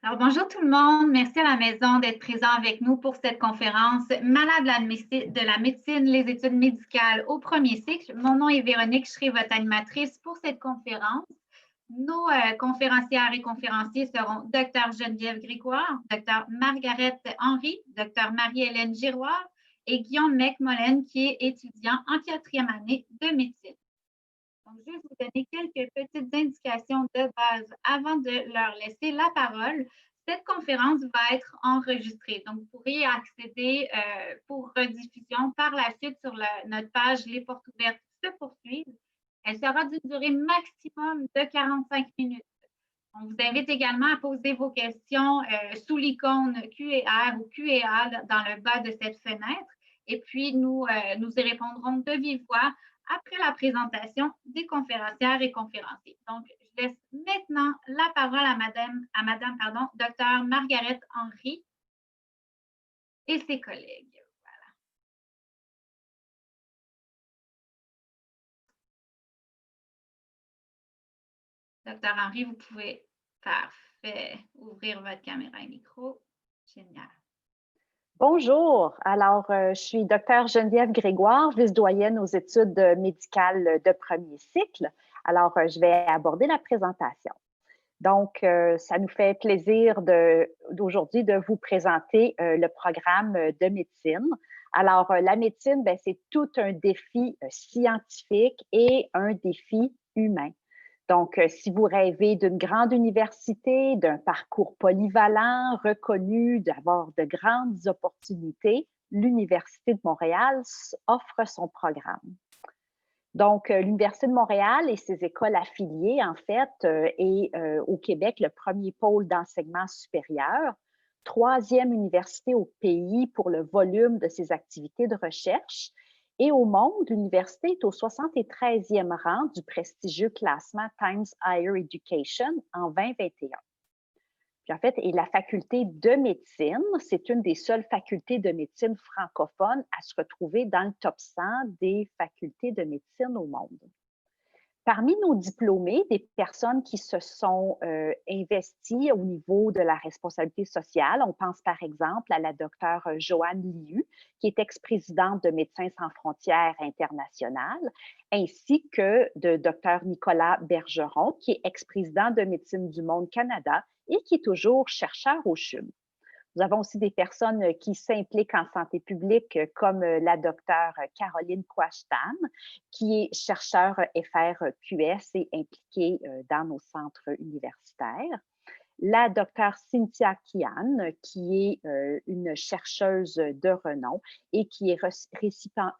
Alors, bonjour tout le monde. Merci à la maison d'être présent avec nous pour cette conférence Malade de la médecine, les études médicales au premier cycle. Mon nom est Véronique, je serai votre animatrice pour cette conférence. Nos conférencières et conférenciers seront Dr Geneviève Grégoire, Dr Margaret Henry, Dr Marie-Hélène Giroir et Guillaume McMullen, qui est étudiant en 4e année de médecine. Donc, je vais vous donner quelques petites indications de base avant de leur laisser la parole. Cette conférence va être enregistrée, donc vous pourrez y accéder pour rediffusion par la suite sur notre page Les portes ouvertes se poursuivent. Elle sera d'une durée maximum de 45 minutes. On vous invite également à poser vos questions sous l'icône Q&R ou Q&A dans le bas de cette fenêtre. Et puis, nous y répondrons de vive voix après la présentation des conférencières et conférenciers. Donc, je laisse maintenant la parole à Madame Dr Margaret Henry et ses collègues. Voilà. Dr Henry, vous pouvez, parfait, ouvrir votre caméra et micro. Génial. Bonjour, alors je suis Dr Geneviève Grégoire, vice-doyenne aux études médicales de premier cycle. Alors, je vais aborder la présentation. Donc, ça nous fait plaisir d'aujourd'hui de vous présenter le programme de médecine. Alors, la médecine, c'est tout un défi scientifique et un défi humain. Donc, si vous rêvez d'une grande université, d'un parcours polyvalent, reconnu, d'avoir de grandes opportunités, l'Université de Montréal offre son programme. Donc, l'Université de Montréal et ses écoles affiliées, en fait, est au Québec le premier pôle d'enseignement supérieur, 3e université au pays pour le volume de ses activités de recherche. Et au monde, l'université est au 73e rang du prestigieux classement Times Higher Education en 2021. Puis en fait, et la faculté de médecine, c'est une des seules facultés de médecine francophones à se retrouver dans le top 100 des facultés de médecine au monde. Parmi nos diplômés, des personnes qui se sont investies au niveau de la responsabilité sociale, on pense par exemple à la docteure Joanne Liu, qui est ex-présidente de Médecins sans frontières internationales, ainsi que de docteur Nicolas Bergeron, qui est ex-président de Médecine du Monde Canada et qui est toujours chercheur au CHUM. Nous avons aussi des personnes qui s'impliquent en santé publique, comme la docteure Caroline Quashtan, qui est chercheure FRQS et impliquée dans nos centres universitaires. La docteure Cynthia Kian, qui est une chercheuse de renom et qui est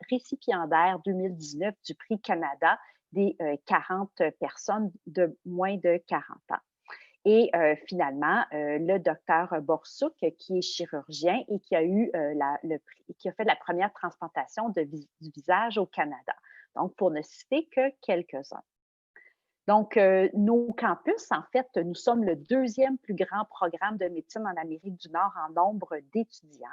récipiendaire 2019 du Prix Canada des 40 personnes de moins de 40 ans. Et finalement, le docteur Borsouk, qui est chirurgien et qui a eu qui a fait la première transplantation du visage au Canada. Donc, pour ne citer que quelques-uns. Donc, nos campus, en fait, nous sommes le 2e plus grand programme de médecine en Amérique du Nord en nombre d'étudiants.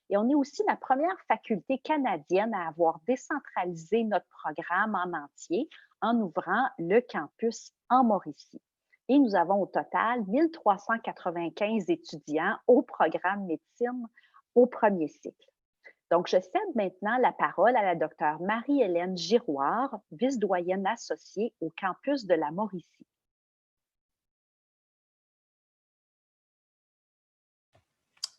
Et on est aussi la première faculté canadienne à avoir décentralisé notre programme en entier en ouvrant le campus en Mauricie. Et nous avons au total 1395 étudiants au programme médecine au premier cycle. Donc, je cède maintenant la parole à la docteure Marie-Hélène Giroir, vice-doyenne associée au campus de la Mauricie.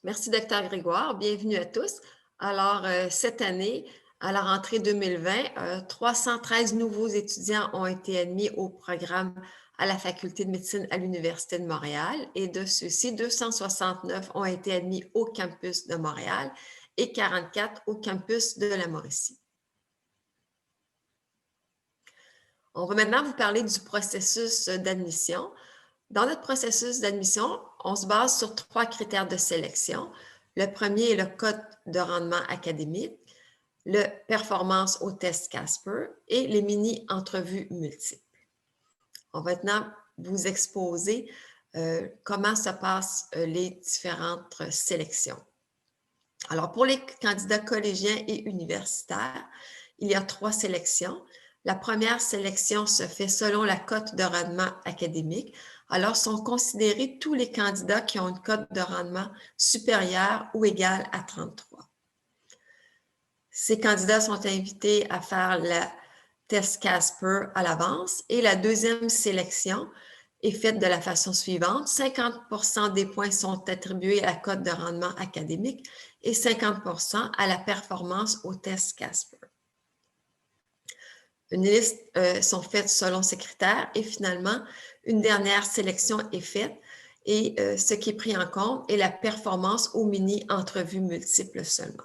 Merci, docteur Grégoire. Bienvenue à tous. Alors, cette année, à la rentrée 2020, 313 nouveaux étudiants ont été admis au programme à la faculté de médecine à l'Université de Montréal et de ceux-ci, 269 ont été admis au campus de Montréal et 44 au campus de la Mauricie. On va maintenant vous parler du processus d'admission. Dans notre processus d'admission, on se base sur 3 critères de sélection. Le premier est le code de rendement académique, le performance au test Casper et les mini-entrevues multiples. On va maintenant vous exposer comment se passent les différentes sélections. Alors, pour les candidats collégiens et universitaires, il y a 3 sélections. La première sélection se fait selon la cote de rendement académique. Alors, sont considérés tous les candidats qui ont une cote de rendement supérieure ou égale à 33. Ces candidats sont invités à faire le test Casper à l'avance et la deuxième sélection est faite de la façon suivante. 50% des points sont attribués à la cote de rendement académique et 50% à la performance au test Casper. Une liste sont faites selon ces critères et finalement, une dernière sélection est faite et ce qui est pris en compte est la performance aux mini-entrevues multiples seulement.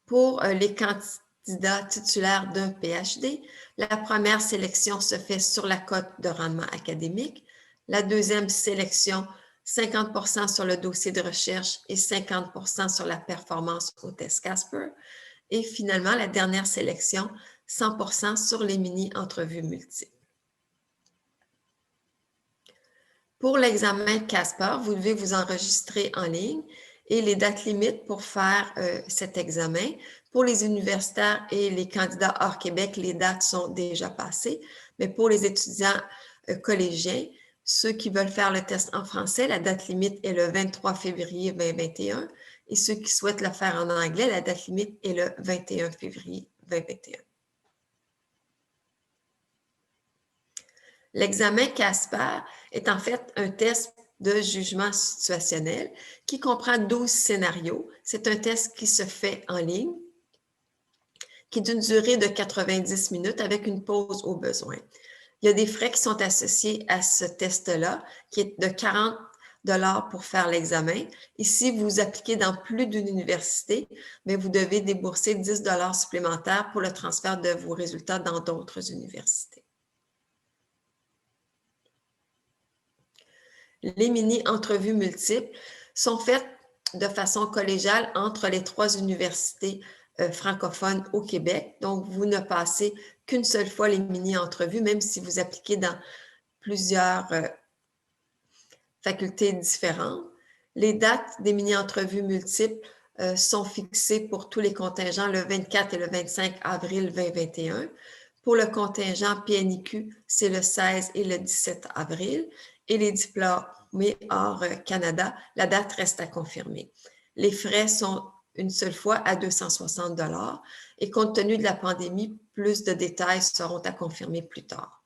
Pour les candidats titulaires d'un PhD, la première sélection se fait sur la cote de rendement académique, la deuxième sélection 50% sur le dossier de recherche et 50% sur la performance au test Casper. Et finalement, la dernière sélection, 100% sur les mini-entrevues multiples. Pour l'examen Casper, vous devez vous enregistrer en ligne et les dates limites pour faire cet examen. Pour les universitaires et les candidats hors Québec, les dates sont déjà passées, mais pour les étudiants collégiens, ceux qui veulent faire le test en français, la date limite est le 23 février 2021 et ceux qui souhaitent le faire en anglais, la date limite est le 21 février 2021. L'examen Casper est en fait un test de jugement situationnel qui comprend 12 scénarios. C'est un test qui se fait en ligne, qui est d'une durée de 90 minutes avec une pause au besoin. Il y a des frais qui sont associés à ce test-là, qui est de 40 $ pour faire l'examen. Et si vous appliquez dans plus d'une université, mais vous devez débourser 10 $ supplémentaires pour le transfert de vos résultats dans d'autres universités. Les mini-entrevues multiples sont faites de façon collégiale entre les 3 universités francophones au Québec. Donc, vous ne passez qu'une seule fois les mini-entrevues, même si vous appliquez dans plusieurs facultés différentes. Les dates des mini-entrevues multiples sont fixées pour tous les contingents le 24 et le 25 avril 2021. Pour le contingent PNIQ, c'est le 16 et le 17 avril. Et les diplômés hors Canada, la date reste à confirmer. Les frais sont une seule fois à 260 $ et compte tenu de la pandémie, plus de détails seront à confirmer plus tard.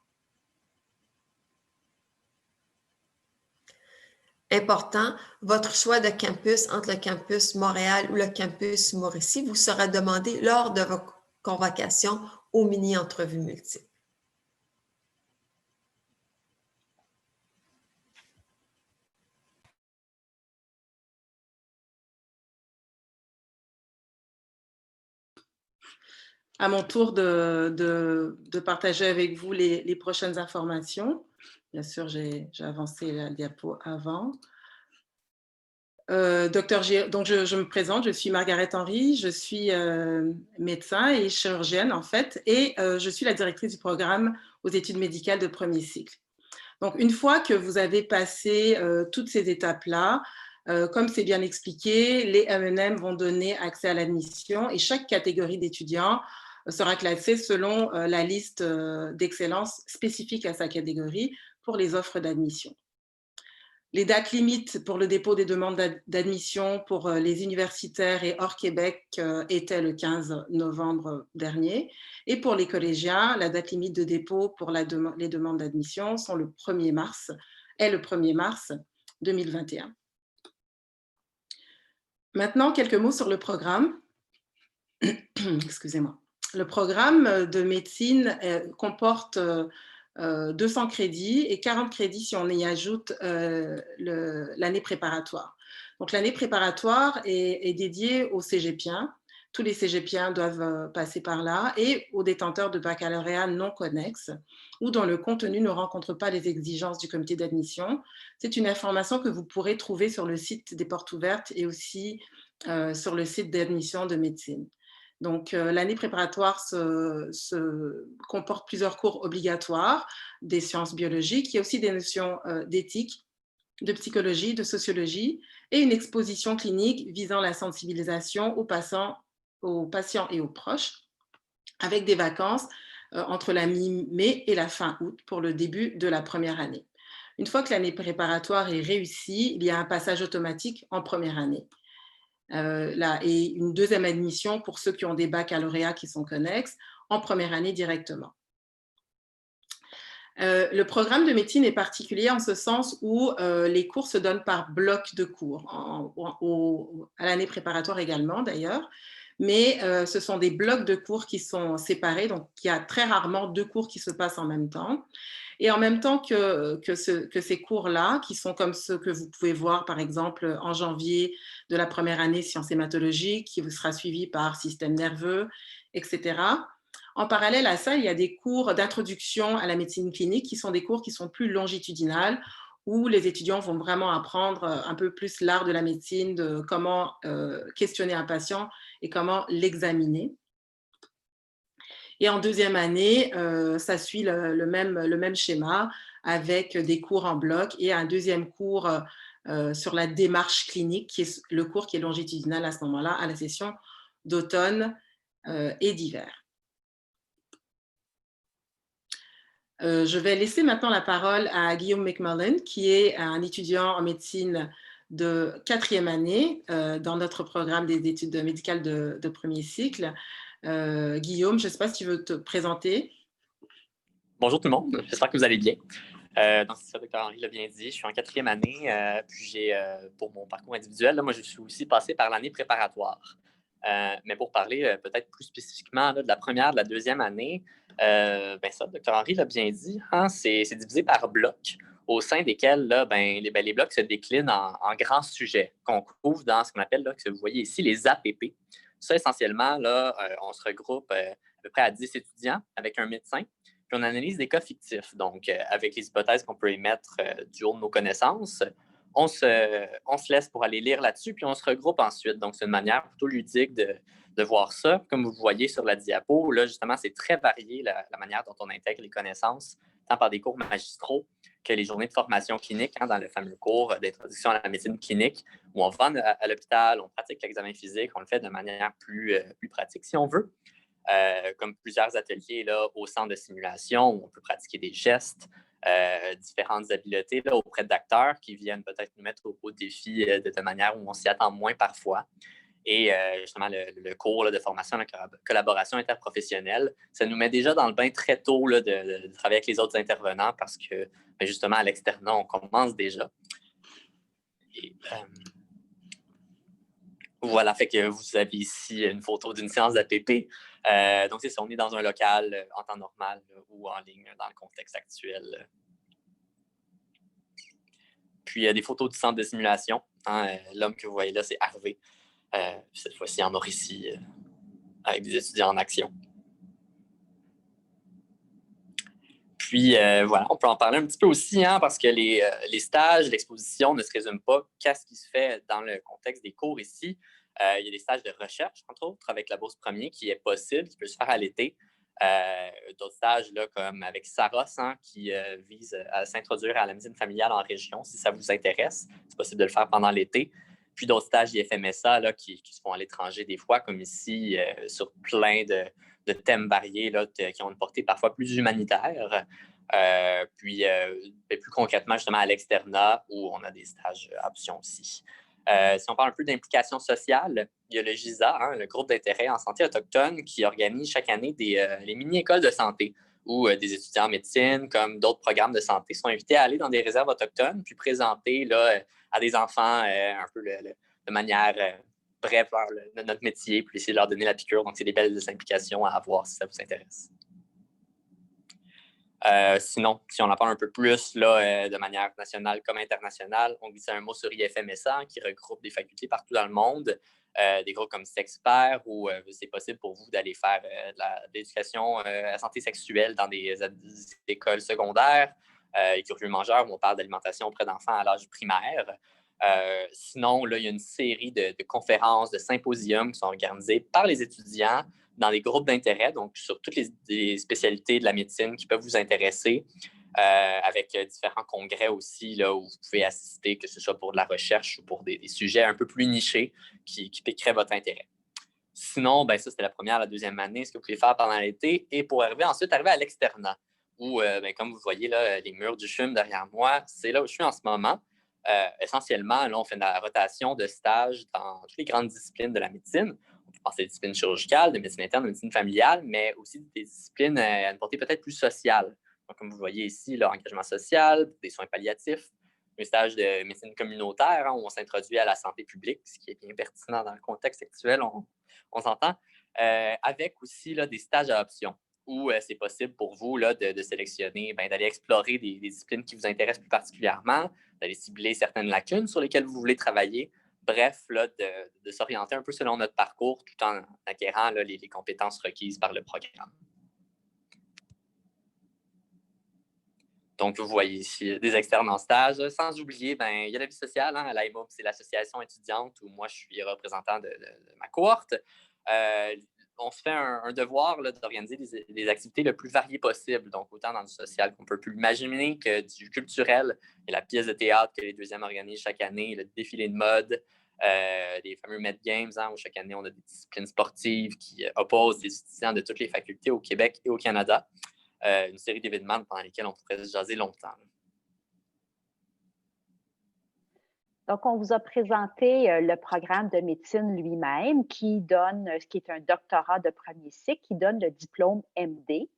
Important, votre choix de campus entre le campus Montréal ou le campus Mauricie vous sera demandé lors de vos convocations aux mini-entrevues multiples. À mon tour de partager avec vous les prochaines informations. Bien sûr, j'ai avancé la diapo avant. Donc je me présente, je suis Margaret Henry, je suis médecin et chirurgienne en fait, et je suis la directrice du programme aux études médicales de premier cycle. Donc une fois que vous avez passé toutes ces étapes-là, comme c'est bien expliqué, les M&M vont donner accès à l'admission et chaque catégorie d'étudiants sera classée selon la liste d'excellence spécifique à sa catégorie pour les offres d'admission. Les dates limites pour le dépôt des demandes d'admission pour les universitaires et hors Québec étaient le 15 novembre dernier. Et pour les collégiens, la date limite de dépôt pour les demandes d'admission est le 1er mars 2021. Maintenant, quelques mots sur le programme. Excusez-moi. Le programme de médecine comporte 200 crédits et 40 crédits si on y ajoute l'année préparatoire. Donc l'année préparatoire est dédiée aux cégepiens. Tous les cégepiens doivent passer par là et aux détenteurs de baccalauréat non connexes ou dont le contenu ne rencontre pas les exigences du comité d'admission. C'est une information que vous pourrez trouver sur le site des Portes Ouvertes et aussi sur le site d'admission de médecine. Donc, l'année préparatoire comporte plusieurs cours obligatoires, des sciences biologiques, il y a aussi des notions d'éthique, de psychologie, de sociologie, et une exposition clinique visant la sensibilisation aux patients et aux proches, avec des vacances entre la mi-mai et la fin août pour le début de la première année. Une fois que l'année préparatoire est réussie, il y a un passage automatique en première année. Et une deuxième admission pour ceux qui ont des baccalauréats qui sont connexes en première année directement. Le programme de médecine est particulier en ce sens où les cours se donnent par bloc de cours, à l'année préparatoire également d'ailleurs, mais ce sont des blocs de cours qui sont séparés, donc il y a très rarement 2 cours qui se passent en même temps. Et en même temps que ces cours-là, qui sont comme ceux que vous pouvez voir par exemple en janvier de la première année sciences hématologiques, qui sera suivi par système nerveux, etc. En parallèle à ça, il y a des cours d'introduction à la médecine clinique qui sont des cours qui sont plus longitudinales, où les étudiants vont vraiment apprendre un peu plus l'art de la médecine, de comment questionner un patient et comment l'examiner. Et en deuxième année, ça suit le même schéma avec des cours en bloc et un deuxième cours sur la démarche clinique, qui est le cours qui est longitudinal à ce moment-là, à la session d'automne et d'hiver. Je vais laisser maintenant la parole à Guillaume McMullen, qui est un étudiant en médecine de 4e année dans notre programme des études médicales de premier cycle. Guillaume, je ne sais pas si tu veux te présenter. Bonjour tout le monde, j'espère que vous allez bien. Donc, c'est ça, Dr. Henry l'a bien dit, je suis en 4e année, puis j'ai, pour mon parcours individuel, là, moi je suis aussi passé par l'année préparatoire. Mais pour parler peut-être plus spécifiquement là, de la première, de la 2e année, ça, Dr. Henry l'a bien dit, hein, c'est divisé par blocs, au sein desquels là, les blocs se déclinent en grands sujets qu'on couvre dans ce qu'on appelle, là, que vous voyez ici, les APP. Ça, essentiellement, là, on se regroupe à peu près à 10 étudiants avec un médecin, puis on analyse des cas fictifs. Donc, avec les hypothèses qu'on peut émettre du haut de nos connaissances, on se laisse pour aller lire là-dessus, puis on se regroupe ensuite. Donc, c'est une manière plutôt ludique de voir ça. Comme vous voyez sur la diapo, là, justement, c'est très varié la manière dont on intègre les connaissances, tant par des cours magistraux que les journées de formation clinique, hein, dans le fameux cours d'introduction à la médecine clinique, où on va à l'hôpital, on pratique l'examen physique, on le fait de manière plus pratique, si on veut. Comme plusieurs ateliers là, au centre de simulation où on peut pratiquer des gestes, différentes habiletés là, auprès d'acteurs qui viennent peut-être nous mettre au défi de manière où on s'y attend moins parfois. Et justement, le cours là, de formation, la collaboration interprofessionnelle, ça nous met déjà dans le bain très tôt là, de travailler avec les autres intervenants parce que justement, à l'externat, on commence déjà. Et, voilà, fait que vous avez ici une photo d'une séance d'APP. Donc, c'est ça, on est dans un local en temps normal ou en ligne dans le contexte actuel. Puis, il y a des photos du centre de simulation. Hein, l'homme que vous voyez là, c'est Harvey. Cette fois-ci en Mauricie, avec des étudiants en action. Puis, voilà, on peut en parler un petit peu aussi, hein, parce que les stages, l'exposition ne se résument pas qu'à ce qui se fait dans le contexte des cours ici. Il y a des stages de recherche, entre autres, avec la bourse premier, qui est possible, qui peut se faire à l'été. D'autres stages, là, comme avec Saros, hein, qui vise à s'introduire à la médecine familiale en région, si ça vous intéresse. C'est possible de le faire pendant l'été. Puis d'autres stages IFMSA là, qui se font à l'étranger des fois, comme ici, sur plein de thèmes variés là, qui ont une portée parfois plus humanitaire. Puis plus concrètement, justement, à l'externat, où on a des stages options aussi. Si on parle un peu d'implication sociale, il y a le GISA, hein, le groupe d'intérêt en santé autochtone, qui organise chaque année les mini-écoles de santé, où des étudiants en médecine, comme d'autres programmes de santé, sont invités à aller dans des réserves autochtones, puis présenter là, à des enfants un peu de manière brève notre métier, puis essayer de leur donner la piqûre. Donc, c'est des belles implications à avoir si ça vous intéresse. Sinon, si on en parle un peu plus là, de manière nationale comme internationale, on glisse un mot sur IFMSA qui regroupe des facultés partout dans le monde, des groupes comme Sexpert où c'est possible pour vous d'aller faire de l'éducation à la santé sexuelle dans des écoles secondaires, les curieux mangeurs où on parle d'alimentation auprès d'enfants à l'âge primaire. Sinon, là, il y a une série de conférences, de symposiums qui sont organisés par les étudiants dans des groupes d'intérêt, donc sur toutes les spécialités de la médecine qui peuvent vous intéresser, avec différents congrès aussi là, où vous pouvez assister, que ce soit pour de la recherche ou pour des sujets un peu plus nichés qui piqueraient votre intérêt. Sinon, ben ça, c'était la première, la deuxième année, ce que vous pouvez faire pendant l'été. Et pour ensuite arriver à l'externat, où, comme vous voyez, là, les murs du CHUM derrière moi, c'est là où je suis en ce moment. Essentiellement, là, on fait de la rotation de stages dans toutes les grandes disciplines de la médecine. On peut penser à des disciplines chirurgicales, de médecine interne, de médecine familiale, mais aussi des disciplines à une portée peut-être plus sociale. Donc, comme vous voyez ici, l'engagement social, des soins palliatifs, un stage de médecine communautaire, où on s'introduit à la santé publique, ce qui est bien pertinent dans le contexte actuel, on s'entend, avec aussi là, des stages à option, où c'est possible pour vous là, de sélectionner, d'aller explorer des disciplines qui vous intéressent plus particulièrement, d'aller cibler certaines lacunes sur lesquelles vous voulez travailler. Bref, là, de s'orienter un peu selon notre parcours tout en acquérant là, les compétences requises par le programme. Donc, vous voyez ici des externes en stage. Sans oublier, il y a la vie sociale. Hein, à l'AIMOP, c'est l'association étudiante où moi, je suis représentant de ma cohorte. On se fait un devoir d'organiser des activités le plus variées possible. Donc, autant dans du social qu'on peut plus imaginer que du culturel. Il y a la pièce de théâtre que les deuxièmes organisent chaque année, le défilé de mode, les fameux Med Games, hein, où chaque année, on a des disciplines sportives qui opposent des étudiants de toutes les facultés au Québec et au Canada. Une série d'événements pendant lesquels on pourrait se jaser longtemps. Donc, on vous a présenté le programme de médecine lui-même qui donne, ce qui est un doctorat de premier cycle, qui donne le diplôme MD.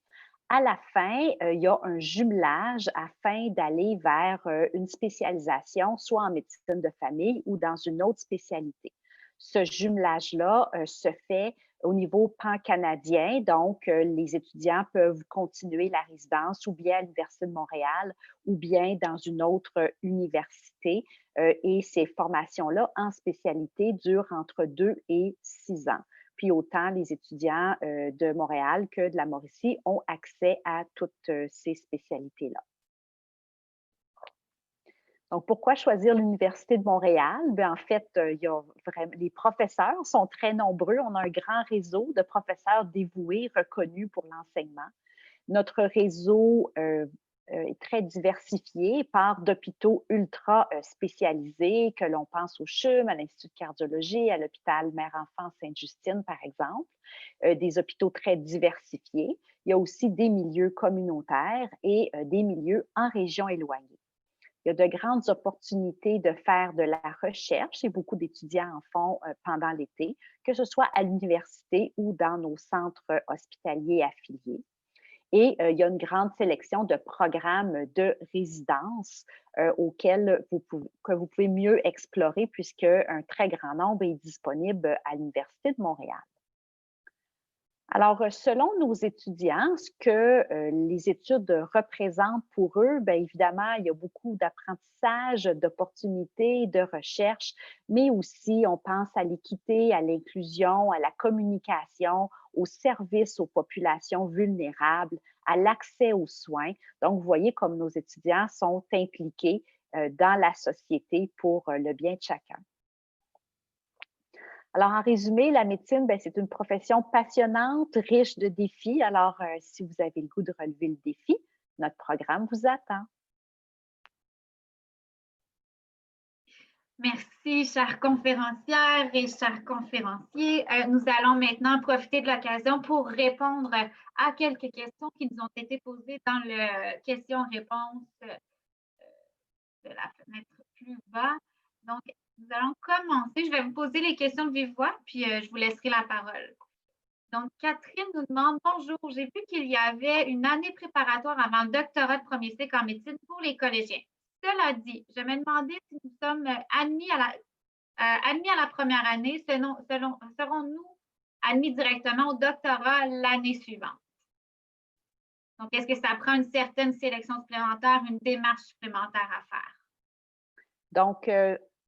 À la fin, il y a un jumelage afin d'aller vers une spécialisation, soit en médecine de famille ou dans une autre spécialité. Ce jumelage-là se fait au niveau pan-canadien, donc les étudiants peuvent continuer la résidence ou bien à l'Université de Montréal ou bien dans une autre université. Et ces formations-là en spécialité durent entre 2 et 6 ans. Puis autant les étudiants de Montréal que de la Mauricie ont accès à toutes ces spécialités-là. Donc, pourquoi choisir l'Université de Montréal? Bien, en fait, les professeurs sont très nombreux. On a un grand réseau de professeurs dévoués, reconnus pour l'enseignement. Notre réseau est très diversifié, part d'hôpitaux ultra spécialisés, que l'on pense au CHUM, à l'Institut de cardiologie, à l'hôpital Mère-Enfant Sainte-Justine, par exemple, des hôpitaux très diversifiés. Il y a aussi des milieux communautaires et des milieux en région éloignée. Il y a de grandes opportunités de faire de la recherche et beaucoup d'étudiants en font pendant l'été, que ce soit à l'université ou dans nos centres hospitaliers affiliés. Et il y a une grande sélection de programmes de résidence auxquels que vous pouvez mieux explorer puisque un très grand nombre est disponible à l'Université de Montréal. Alors, selon nos étudiants, ce que les études représentent pour eux, bien évidemment, il y a beaucoup d'apprentissage, d'opportunités, de recherche, mais aussi on pense à l'équité, à l'inclusion, à la communication, au service aux populations vulnérables, à l'accès aux soins. Donc, vous voyez comme nos étudiants sont impliqués dans la société pour le bien de chacun. Alors, en résumé, la médecine, c'est une profession passionnante, riche de défis. Alors, si vous avez le goût de relever le défi, notre programme vous attend. Merci, chère conférencière et chers conférenciers. Nous allons maintenant profiter de l'occasion pour répondre à quelques questions qui nous ont été posées dans le questions-réponses de la fenêtre plus bas. Donc, nous allons commencer. Je vais vous poser les questions de vive voix, puis je vous laisserai la parole. Donc, Catherine nous demande, bonjour, j'ai vu qu'il y avait une année préparatoire avant le doctorat de premier cycle en médecine pour les collégiens. Cela dit, je me demandais si nous sommes admis à la première année, serons-nous admis directement au doctorat l'année suivante? Donc, est-ce que ça prend une certaine sélection supplémentaire, une démarche supplémentaire à faire? Donc,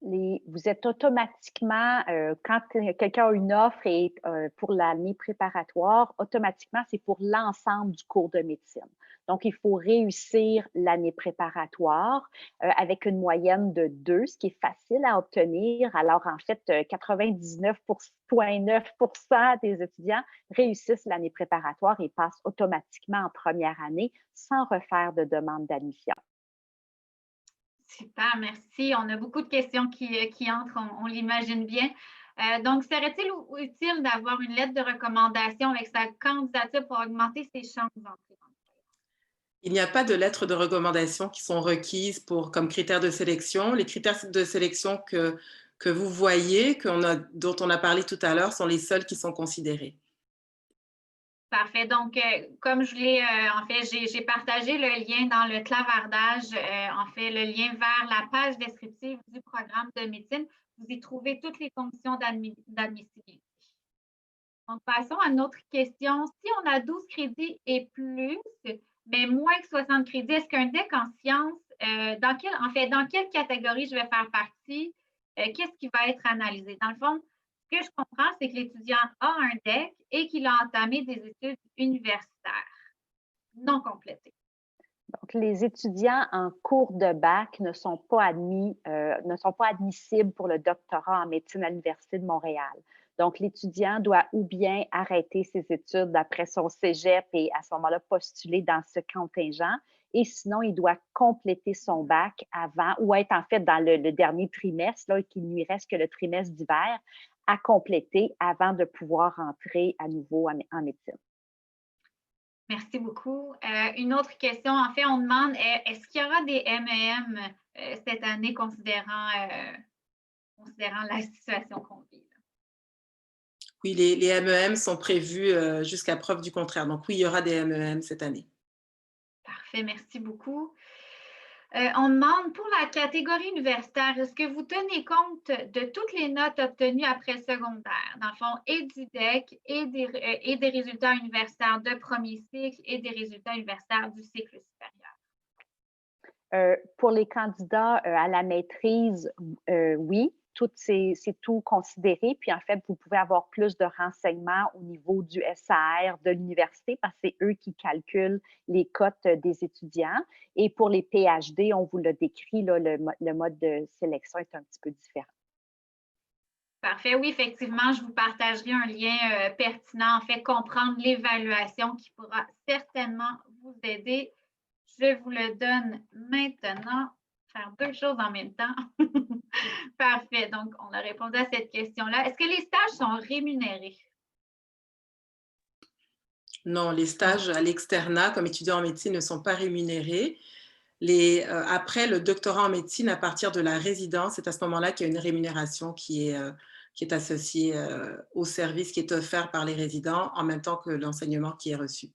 vous êtes automatiquement, quand quelqu'un a une offre et pour l'année préparatoire, automatiquement, c'est pour l'ensemble du cours de médecine. Donc, il faut réussir l'année préparatoire avec une moyenne de 2, ce qui est facile à obtenir. Alors, en fait, 99,9% des étudiants réussissent l'année préparatoire et passent automatiquement en première année sans refaire de demande d'admission. Super, merci. On a beaucoup de questions qui entrent, on l'imagine bien. Donc, serait-il utile d'avoir une lettre de recommandation avec sa candidature pour augmenter ses chances d'entrée dans le programme? Il n'y a pas de lettres de recommandation qui sont requises comme critères de sélection. Les critères de sélection que vous voyez, dont on a parlé tout à l'heure, sont les seuls qui sont considérés. Parfait. Donc, comme je l'ai, en fait, j'ai partagé le lien dans le clavardage, en fait, le lien vers la page descriptive du programme de médecine. Vous y trouvez toutes les conditions d'admissibilité. Donc, passons à une autre question. Si on a 12 crédits et plus, mais moins que 60 crédits, est-ce qu'un DEC en sciences, dans quelle catégorie je vais faire partie? Qu'est-ce qui va être analysé? Dans le fond, ce que je comprends, c'est que l'étudiant a un DEC et qu'il a entamé des études universitaires non complétées. Donc, les étudiants en cours de bac ne sont pas admissibles pour le doctorat en médecine à l'Université de Montréal. Donc, l'étudiant doit ou bien arrêter ses études après son cégep et à ce moment-là postuler dans ce contingent, et sinon, il doit compléter son bac avant ou être en fait dans le dernier trimestre, là, qu'il ne lui reste que le trimestre d'hiver à compléter avant de pouvoir entrer à nouveau en médecine. Merci beaucoup. Une autre question, en fait, on demande, est-ce qu'il y aura des MEM cette année considérant la situation qu'on vit? Oui, les MEM sont prévus jusqu'à preuve du contraire. Donc oui, il y aura des MEM cette année. Parfait, merci beaucoup. On demande pour la catégorie universitaire, est-ce que vous tenez compte de toutes les notes obtenues après le secondaire, dans le fond, et du DEC, et des résultats universitaires de premier cycle et des résultats universitaires du cycle supérieur? Pour les candidats à la maîtrise, oui, c'est tout considéré. Puis en fait, vous pouvez avoir plus de renseignements au niveau du SAR de l'université parce que c'est eux qui calculent les cotes des étudiants. Et pour les PhD, on vous l'a décrit, là, le mode de sélection est un petit peu différent. Parfait. Oui, effectivement, je vous partagerai un lien pertinent, en fait, comprendre l'évaluation qui pourra certainement vous aider. Je vous le donne maintenant. Faire deux choses en même temps. Parfait. Donc, on a répondu à cette question-là. Est-ce que les stages sont rémunérés? Non, les stages à l'externat comme étudiants en médecine ne sont pas rémunérés. Après le doctorat en médecine, à partir de la résidence, c'est à ce moment-là qu'il y a une rémunération qui est associée au service qui est offert par les résidents en même temps que l'enseignement qui est reçu.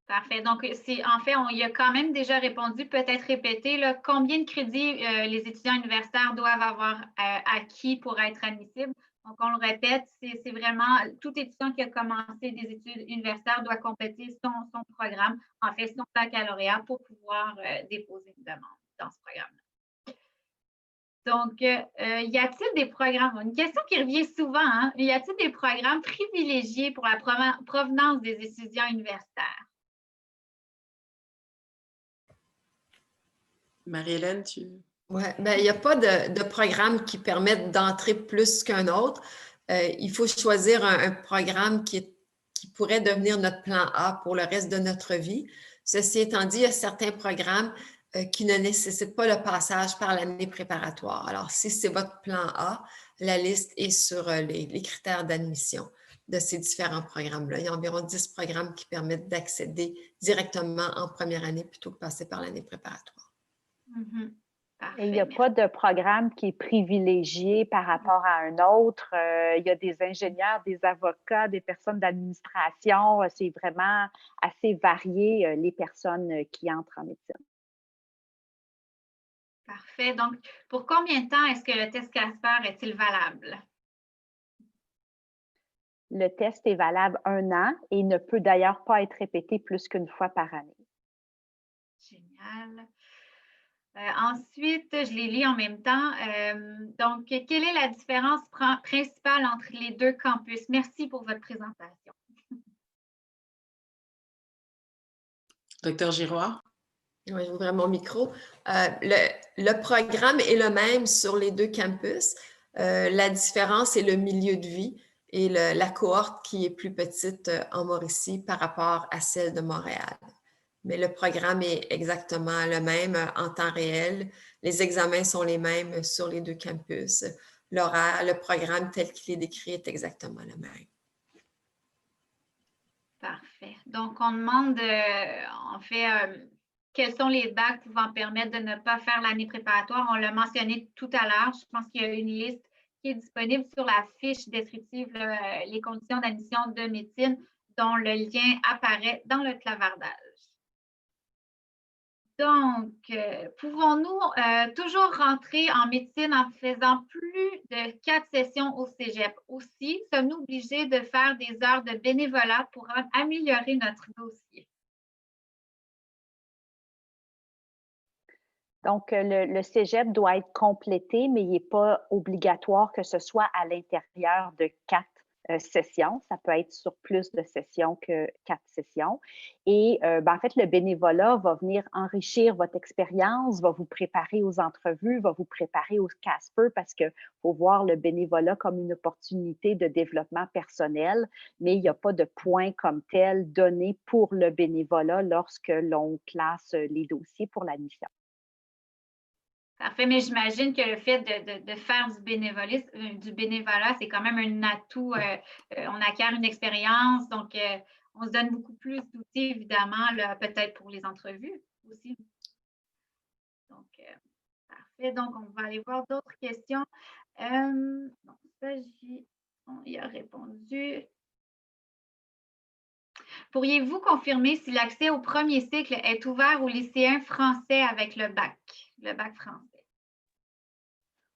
Parfait. Donc, en fait, on y a quand même déjà répondu, peut-être répéter, là, combien de crédits les étudiants universitaires doivent avoir acquis pour être admissibles. Donc, on le répète, c'est vraiment tout étudiant qui a commencé des études universitaires doit compléter son programme, en fait, son baccalauréat pour pouvoir déposer une demande dans ce programme-là. Donc, y a-t-il des programmes, une question qui revient souvent, hein, y a-t-il des programmes privilégiés pour la provenance des étudiants universitaires? Marie-Hélène, Oui, il n'y a pas de programme qui permette d'entrer plus qu'un autre. Il faut choisir un programme qui pourrait devenir notre plan A pour le reste de notre vie. Ceci étant dit, il y a certains programmes qui ne nécessitent pas le passage par l'année préparatoire. Alors, si c'est votre plan A, la liste est sur les critères d'admission de ces différents programmes-là. Il y a environ 10 programmes qui permettent d'accéder directement en première année plutôt que passer par l'année préparatoire. Mm-hmm. Et il n'y a pas de programme qui est privilégié par rapport à un autre. Il y a des ingénieurs, des avocats, des personnes d'administration. C'est vraiment assez varié, les personnes qui entrent en médecine. Parfait. Donc, pour combien de temps est-ce que le test CASPER est-il valable? Le test est valable 1 an et ne peut d'ailleurs pas être répété plus qu'une fois par année. Génial. Ensuite, je les lis en même temps. Donc, quelle est la différence principale entre les deux campus? Merci pour votre présentation. Docteur Giroir? Oui, j'ouvre mon micro. Le programme est le même sur les deux campus. La différence est le milieu de vie et la cohorte qui est plus petite en Mauricie par rapport à celle de Montréal. Mais le programme est exactement le même en temps réel. Les examens sont les mêmes sur les deux campus. le programme tel qu'il est décrit est exactement le même. Parfait. Donc, on demande, en fait, quels sont les bacs pouvant permettre de ne pas faire l'année préparatoire. On l'a mentionné tout à l'heure. Je pense qu'il y a une liste qui est disponible sur la fiche descriptive, les conditions d'admission de médecine, dont le lien apparaît dans le clavardage. Donc, pouvons-nous toujours rentrer en médecine en faisant plus de 4 sessions au cégep? Aussi, sommes-nous obligés de faire des heures de bénévolat pour améliorer notre dossier? Donc, le cégep doit être complété, mais il n'est pas obligatoire que ce soit à l'intérieur de 4 sessions. Ça peut être sur plus de sessions que 4 sessions. Et en fait, le bénévolat va venir enrichir votre expérience, va vous préparer aux entrevues, va vous préparer au CASPER parce qu'il faut voir le bénévolat comme une opportunité de développement personnel, mais il n'y a pas de points comme tel donné pour le bénévolat lorsque l'on classe les dossiers pour l'admission. Parfait, mais j'imagine que le fait de faire du bénévolat, c'est quand même un atout. On acquiert une expérience, donc on se donne beaucoup plus d'outils, évidemment, peut-être pour les entrevues aussi. Donc, parfait. Donc, on va aller voir d'autres questions. Donc, ça, on y a répondu. Pourriez-vous confirmer si l'accès au premier cycle est ouvert aux lycéens français avec le bac français?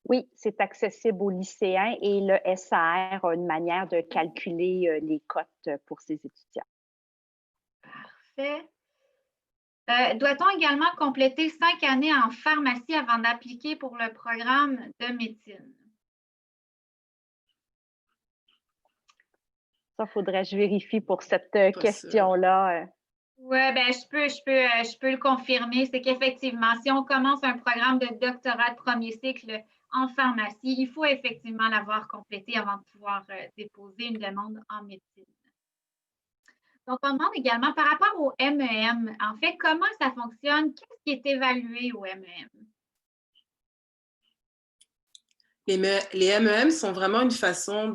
Oui, c'est accessible aux lycéens et le SAR a une manière de calculer les cotes pour ses étudiants. Parfait. Doit-on également compléter 5 années en pharmacie avant d'appliquer pour le programme de médecine? Ça, faudrait que je vérifie pour cette question-là. Oui, ben, je peux le confirmer. C'est qu'effectivement, si on commence un programme de doctorat de premier cycle en pharmacie, il faut effectivement l'avoir complété avant de pouvoir déposer une demande en médecine. Donc, on demande également par rapport au MEM, en fait, comment ça fonctionne? Qu'est-ce qui est évalué au MEM? Les MEM sont vraiment une façon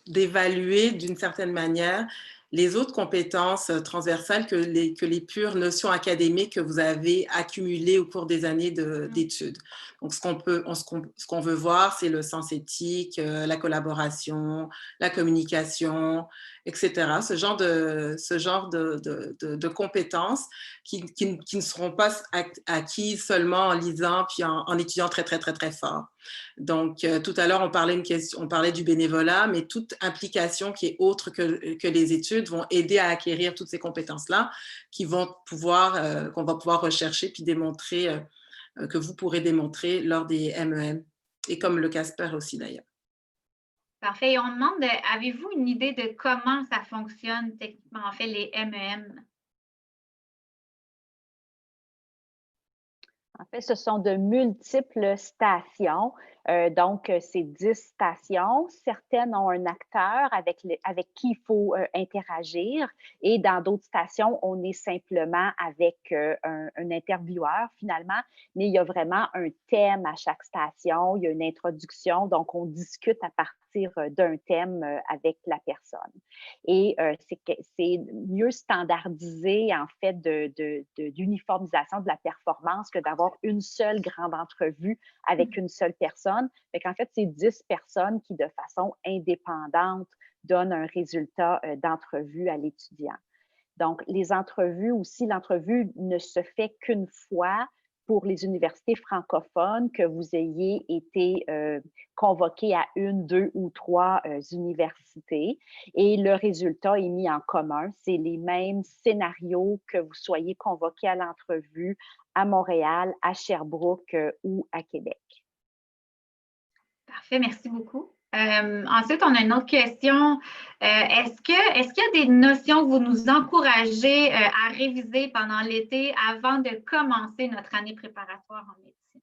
d'évaluer d'une certaine manière les autres compétences transversales que les pures notions académiques que vous avez accumulées au cours des années d'études. Donc, ce qu'on veut voir, c'est le sens éthique, la collaboration, la communication, etc. Ce genre de compétences qui ne seront pas acquises seulement en lisant puis en étudiant très, très, très, très fort. Donc, tout à l'heure, on parlait du bénévolat, mais toute implication qui est autre que les études vont aider à acquérir toutes ces compétences-là qu'on va pouvoir rechercher puis démontrer, que vous pourrez démontrer lors des MEM, et comme le CASPER aussi d'ailleurs. Parfait. Et on demande, avez-vous une idée de comment ça fonctionne techniquement, en fait, les MEM? En fait, ce sont de multiples stations. Donc, c'est 10 stations. Certaines ont un acteur avec qui il faut interagir. Et dans d'autres stations, on est simplement avec un intervieweur finalement. Mais il y a vraiment un thème à chaque station. Il y a une introduction. Donc, on discute à partir d'un thème avec la personne. Et c'est mieux standardisé, en fait, d'uniformisation de la performance que d'avoir une seule grande entrevue avec une seule personne. Fait qu'en fait, c'est 10 personnes qui, de façon indépendante, donnent un résultat d'entrevue à l'étudiant. Donc, les entrevues aussi, l'entrevue ne se fait qu'une fois pour les universités francophones, que vous ayez été convoqué à 1, 2 ou 3 universités. Et le résultat est mis en commun. C'est les mêmes scénarios que vous soyez convoqué à l'entrevue à Montréal, à Sherbrooke ou à Québec. Parfait, merci beaucoup. Ensuite, on a une autre question. Est-ce qu'il y a des notions que vous nous encouragez à réviser pendant l'été avant de commencer notre année préparatoire en médecine?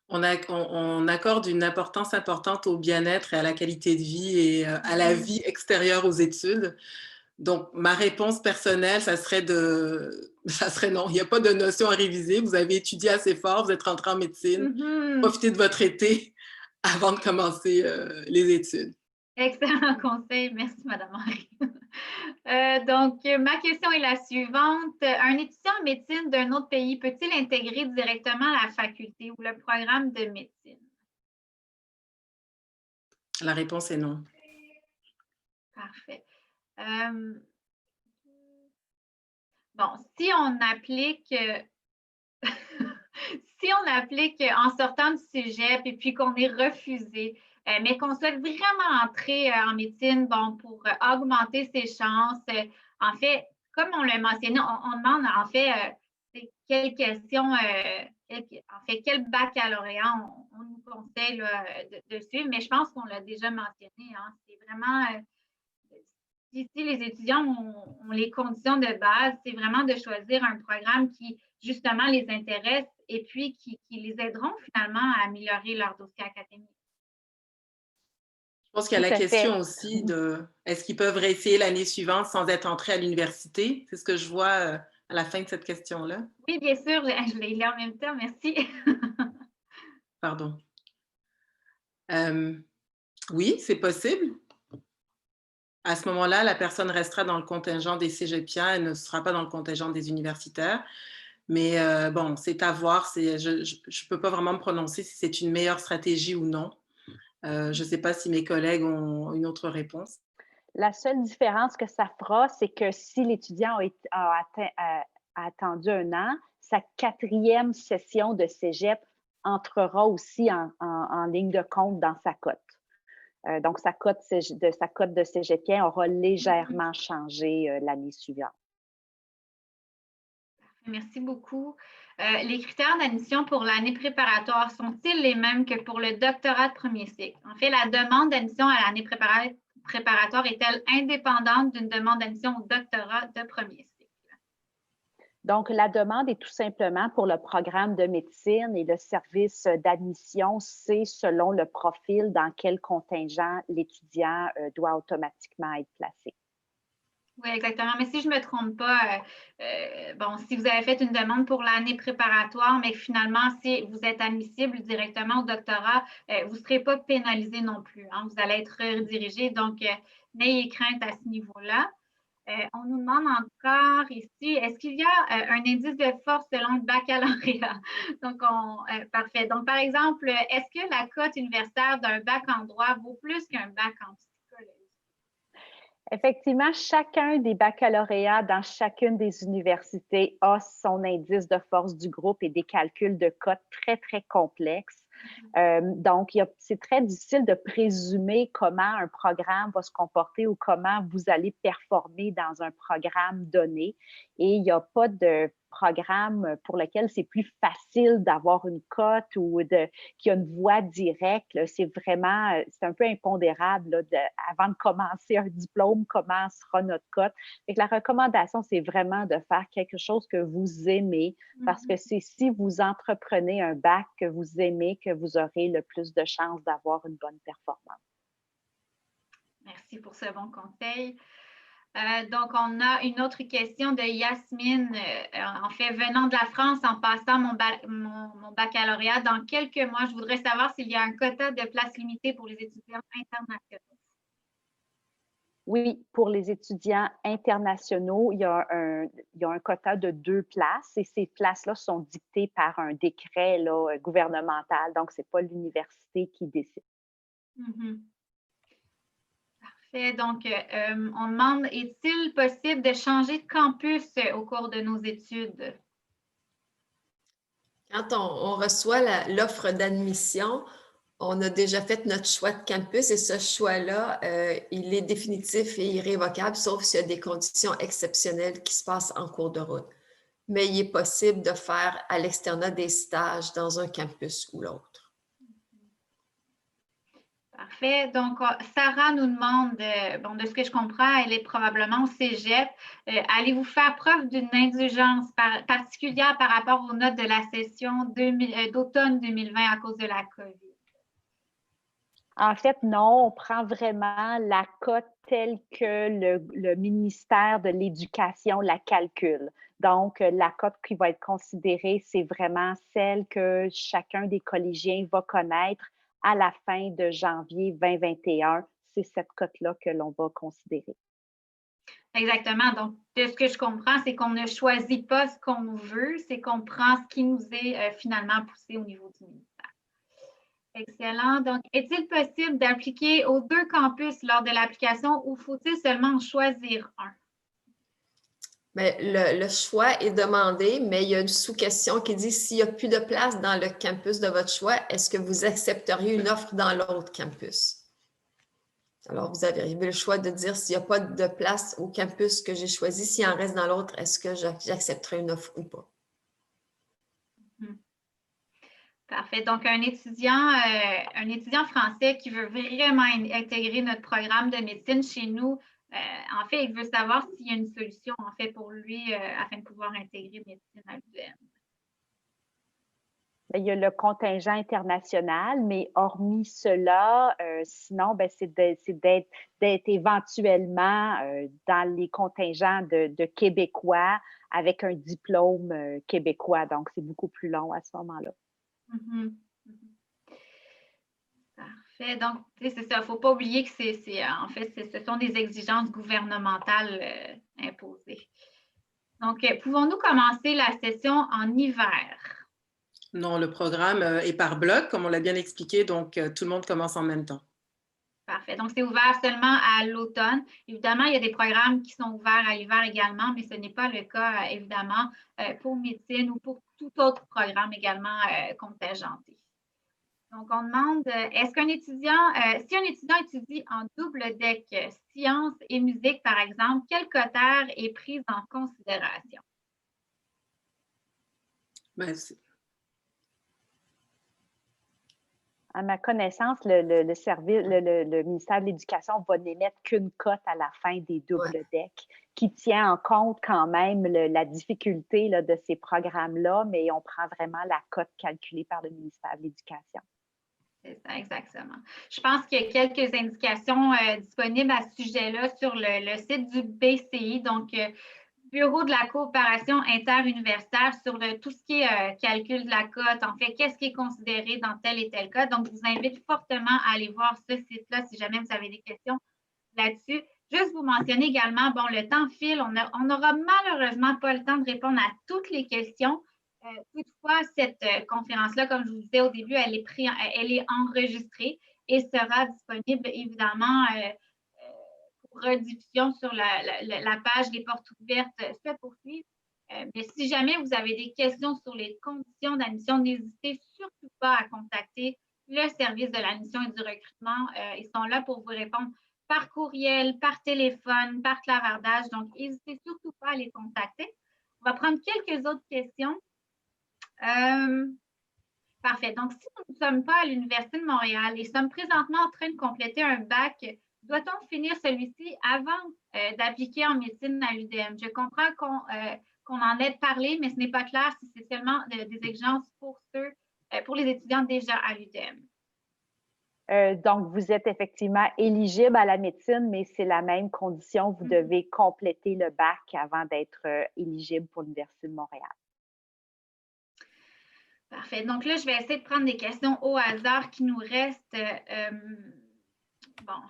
On accorde une importance importante au bien-être et à la qualité de vie et à la vie extérieure aux études. Donc, ma réponse personnelle, ça serait non. Il n'y a pas de notion à réviser. Vous avez étudié assez fort, vous êtes rentré en médecine. Profitez de votre été avant de commencer les études. Excellent conseil. Merci, Madame Henry. Donc, ma question est la suivante. Un étudiant en médecine d'un autre pays peut-il intégrer directement la faculté ou le programme de médecine? La réponse est non. Parfait. Bon, si on applique si on applique en sortant du cégep et puis qu'on est refusé, mais qu'on souhaite vraiment entrer en médecine, bon, pour augmenter ses chances, en fait, comme on l'a mentionné, on demande en fait quelles questions, en fait, quel baccalauréat on nous conseille là, de suivre, mais je pense qu'on l'a déjà mentionné. Hein, c'est vraiment, si les étudiants ont les conditions de base, c'est vraiment de choisir un programme qui, justement, les intéresse et puis qui les aideront finalement à améliorer leur dossier académique. Je pense qu'il y a la question aussi de est-ce qu'ils peuvent réessayer l'année suivante sans être entrés à l'université? C'est ce que je vois à la fin de cette question-là. Oui, bien sûr, je l'ai lu en même temps, merci. Pardon. Oui, c'est possible. À ce moment-là, la personne restera dans le contingent des cégepiens et ne sera pas dans le contingent des universitaires. Mais bon, c'est à voir. Je ne peux pas vraiment me prononcer si c'est une meilleure stratégie ou non. Je ne sais pas si mes collègues ont une autre réponse. La seule différence que ça fera, c'est que si l'étudiant a attendu 1 an, sa 4e session de cégep entrera aussi en ligne de compte dans sa cote. Donc, sa cote de cégepien aura légèrement changé l'année suivante. Merci beaucoup. Les critères d'admission pour l'année préparatoire sont-ils les mêmes que pour le doctorat de premier cycle? En fait, la demande d'admission à l'année préparatoire est-elle indépendante d'une demande d'admission au doctorat de premier cycle? Donc, la demande est tout simplement pour le programme de médecine et le service d'admission, c'est selon le profil dans quel contingent l'étudiant doit automatiquement être placé. Oui, exactement. Mais si je ne me trompe pas, bon, si vous avez fait une demande pour l'année préparatoire, mais finalement, si vous êtes admissible directement au doctorat, vous ne serez pas pénalisé non plus. Hein, vous allez être redirigé. Donc, n'ayez crainte à ce niveau-là. On nous demande encore ici, est-ce qu'il y a un indice de force selon le baccalauréat? Donc, parfait. Donc, par exemple, est-ce que la cote universitaire d'un bac en droit vaut plus qu'un bac en psychologie? Effectivement, chacun des baccalauréats dans chacune des universités a son indice de force du groupe et des calculs de cote très, très complexes. Donc, c'est très difficile de présumer comment un programme va se comporter ou comment vous allez performer dans un programme donné. Et il n'y a pas de programme pour lequel c'est plus facile d'avoir une cote ou qui a une voie directe. C'est un peu impondérable là, avant de commencer un diplôme, comment sera notre cote. Donc, la recommandation, c'est vraiment de faire quelque chose que vous aimez parce que c'est si vous entreprenez un bac que vous aimez que vous aurez le plus de chances d'avoir une bonne performance. Merci pour ce bon conseil. Donc, on a une autre question de Yasmine. En fait, venant de la France, en passant mon baccalauréat, dans quelques mois, je voudrais savoir s'il y a un quota de places limitées pour les étudiants internationaux. Oui, pour les étudiants internationaux, il y a un quota de 2 places et ces places-là sont dictées par un décret là, gouvernemental. Donc, ce n'est pas l'université qui décide. Parfait. Donc, on demande, est-il possible de changer de campus au cours de nos études? Quand on reçoit l'offre d'admission, on a déjà fait notre choix de campus et ce choix-là, il est définitif et irrévocable, sauf s'il y a des conditions exceptionnelles qui se passent en cours de route. Mais il est possible de faire à l'externat des stages dans un campus ou l'autre. Parfait. Donc, Sarah nous demande, bon, de ce que je comprends, elle est probablement au cégep. Allez-vous faire preuve d'une indulgence particulière par rapport aux notes de la session d'automne 2020 à cause de la COVID? En fait, non, on prend vraiment la cote telle que le ministère de l'Éducation la calcule. Donc, la cote qui va être considérée, c'est vraiment celle que chacun des collégiens va connaître à la fin de janvier 2021. C'est cette cote-là que l'on va considérer. Exactement. Donc, de ce que je comprends, c'est qu'on ne choisit pas ce qu'on veut, c'est qu'on prend ce qui nous est finalement poussé au niveau du ministère. Excellent. Donc, est-il possible d'appliquer aux 2 campus lors de l'application ou faut-il seulement en choisir un? Bien, le choix est demandé, mais il y a une sous-question qui dit s'il n'y a plus de place dans le campus de votre choix, est-ce que vous accepteriez une offre dans l'autre campus? Alors, vous avez le choix de dire s'il n'y a pas de place au campus que j'ai choisi, s'il en reste dans l'autre, est-ce que j'accepterai une offre ou pas? Parfait. Donc, un étudiant français qui veut vraiment intégrer notre programme de médecine chez nous, en fait, il veut savoir s'il y a une solution, en fait, pour lui afin de pouvoir intégrer médecine à l'UDM. Il y a le contingent international, mais hormis cela, sinon, c'est d'être éventuellement dans les contingents de Québécois avec un diplôme québécois. Donc, c'est beaucoup plus long à ce moment-là. Parfait. Donc, c'est ça. Il ne faut pas oublier que ce sont des exigences gouvernementales imposées. Donc, pouvons-nous commencer la session en hiver? Non, le programme est par bloc, comme on l'a bien expliqué, donc tout le monde commence en même temps. Parfait. Donc, c'est ouvert seulement à l'automne. Évidemment, il y a des programmes qui sont ouverts à l'hiver également, mais ce n'est pas le cas, évidemment, pour médecine ou pour tout autre programme également contingenté. Donc, on demande, est-ce qu'un étudiant, si un étudiant étudie en double deck sciences et musique, par exemple, quel quotaire est pris en considération? À ma connaissance, le ministère de l'Éducation va n'émettre qu'une cote à la fin des doubles decks, qui tient en compte quand même la difficulté de ces programmes-là, mais on prend vraiment la cote calculée par le ministère de l'Éducation. C'est ça, exactement. Je pense qu'il y a quelques indications disponibles à ce sujet-là sur le site du BCI, donc Bureau de la coopération interuniversitaire, sur tout ce qui est calcul de la cote, en fait, qu'est-ce qui est considéré dans tel et tel cas. Donc, je vous invite fortement à aller voir ce site-là si jamais vous avez des questions là-dessus. Juste vous mentionner également, bon, le temps file, on n'aura malheureusement pas le temps de répondre à toutes les questions. Toutefois, cette conférence-là, comme je vous disais au début, elle est enregistrée et sera disponible évidemment pour rediffusion sur la page des portes ouvertes se poursuivre. Mais si jamais vous avez des questions sur les conditions d'admission, n'hésitez surtout pas à contacter le service de l'admission et du recrutement. Ils sont là pour vous répondre par courriel, par téléphone, par clavardage. Donc, n'hésitez surtout pas à les contacter. On va prendre quelques autres questions. Parfait. Donc, si nous ne sommes pas à l'Université de Montréal et sommes présentement en train de compléter un bac, doit-on finir celui-ci avant d'appliquer en médecine à l'UDM? Je comprends qu'on en ait parlé, mais ce n'est pas clair si c'est seulement des exigences pour les étudiants déjà à l'UDM. Donc, vous êtes effectivement éligible à la médecine, mais c'est la même condition. Vous devez compléter le bac avant d'être éligible pour l'Université de Montréal. Parfait. Donc là, je vais essayer de prendre des questions au hasard qui nous restent. Bon.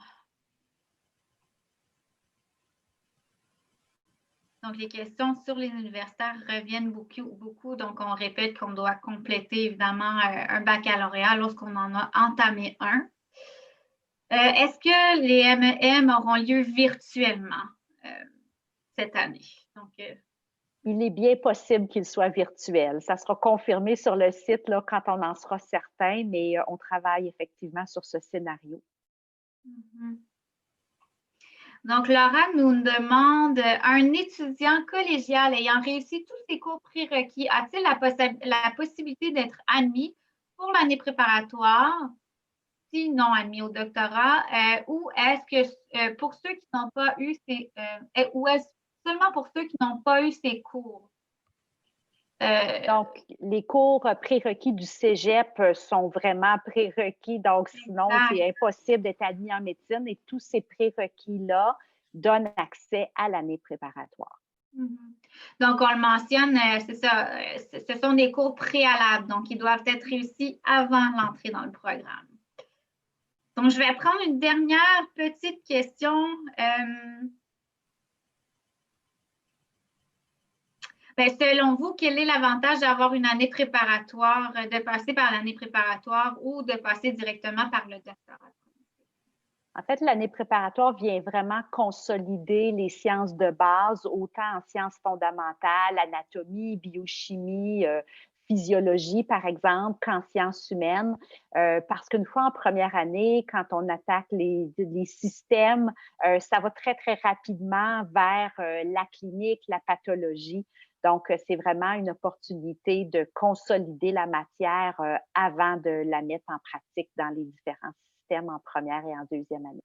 Donc, les questions sur les universitaires reviennent beaucoup. Donc, on répète qu'on doit compléter évidemment un baccalauréat lorsqu'on en a entamé un. Est-ce que les MEM auront lieu virtuellement cette année? Donc, il est bien possible qu'il soit virtuel. Ça sera confirmé sur le site là, quand on en sera certain, mais on travaille effectivement sur ce scénario. Donc, Laura nous demande, un étudiant collégial ayant réussi tous ses cours prérequis, a-t-il la possibilité d'être admis pour l'année préparatoire, si non admis au doctorat, ou est-ce que pour ceux qui n'ont pas eu ou est-ce seulement pour ceux qui n'ont pas eu ces cours? Donc, les cours prérequis du cégep sont vraiment prérequis. Donc, sinon, c'est impossible d'être admis en médecine et tous ces prérequis-là donnent accès à l'année préparatoire. Donc, on le mentionne, c'est ça, ce sont des cours préalables, donc ils doivent être réussis avant l'entrée dans le programme. Donc, je vais prendre une dernière petite question. Selon vous, quel est l'avantage d'avoir une année préparatoire, de passer par l'année préparatoire ou de passer directement par le doctorat? En fait, l'année préparatoire vient vraiment consolider les sciences de base, autant en sciences fondamentales, anatomie, biochimie, physiologie, par exemple, qu'en sciences humaines. Parce qu'une fois en première année, quand on attaque les systèmes, ça va très, très rapidement vers la clinique, la pathologie. Donc, c'est vraiment une opportunité de consolider la matière avant de la mettre en pratique dans les différents systèmes en première et en deuxième année.